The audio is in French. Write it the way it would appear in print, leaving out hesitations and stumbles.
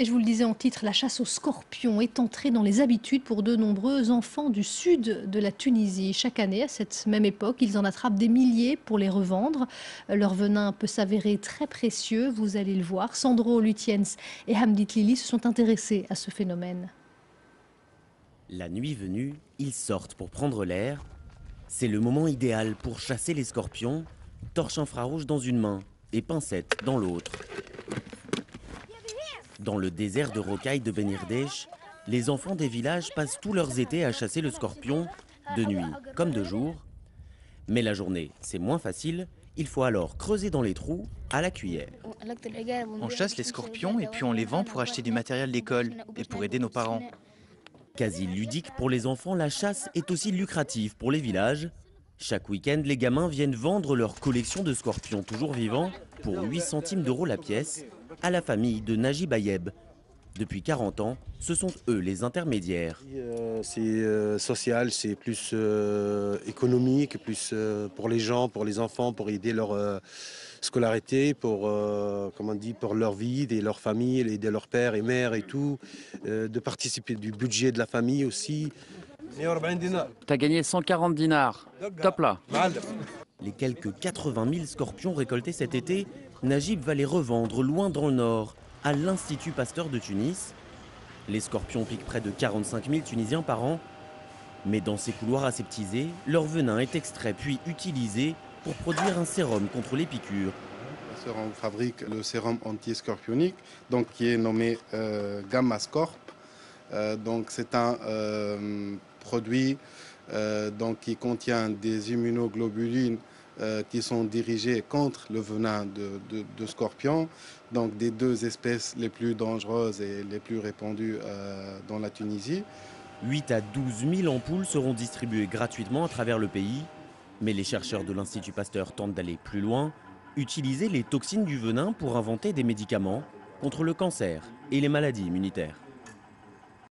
Et je vous le disais en titre, la chasse aux scorpions est entrée dans les habitudes pour de nombreux enfants du sud de la Tunisie. Chaque année, à cette même époque, ils en attrapent des milliers pour les revendre. Leur venin peut s'avérer très précieux, vous allez le voir. Sandro Lutiens et Hamdit Lili se sont intéressés à ce phénomène. La nuit venue, ils sortent pour prendre l'air. C'est le moment idéal pour chasser les scorpions, torche infrarouge dans une main et pincette dans l'autre. Dans le désert de rocailles de Benirdesh, les enfants des villages passent tous leurs étés à chasser le scorpion, de nuit comme de jour. Mais la journée, c'est moins facile, il faut alors creuser dans les trous à la cuillère. On chasse les scorpions et puis on les vend pour acheter du matériel d'école et pour aider nos parents. Quasi ludique pour les enfants, la chasse est aussi lucrative pour les villages. Chaque week-end, les gamins viennent vendre leur collection de scorpions toujours vivants pour 8 centimes d'euros la pièce à la famille de Najib Ayeb. Depuis 40 ans, ce sont eux les intermédiaires. C'est social, c'est plus économique, plus pour les gens, pour les enfants, pour aider leur scolarité, pour, comment on dit, pour leur vie, aider leur famille, aider leur père et mère et tout, de participer du budget de la famille aussi. T'as gagné 140 dinars. Top là. Les quelques 80 000 scorpions récoltés cet été, Najib va les revendre loin dans le nord, à l'Institut Pasteur de Tunis. Les scorpions piquent près de 45 000 Tunisiens par an. Mais dans ces couloirs aseptisés, leur venin est extrait puis utilisé pour produire un sérum contre les piqûres. On fabrique le sérum anti-scorpionique, donc qui est nommé Gammascorp. Donc c'est un produit qui contient des immunoglobulines qui sont dirigées contre le venin de scorpion, donc des deux espèces les plus dangereuses et les plus répandues dans la Tunisie. 8 à 12 000 ampoules seront distribuées gratuitement à travers le pays. Mais les chercheurs de l'Institut Pasteur tentent d'aller plus loin, utiliser les toxines du venin pour inventer des médicaments contre le cancer et les maladies immunitaires.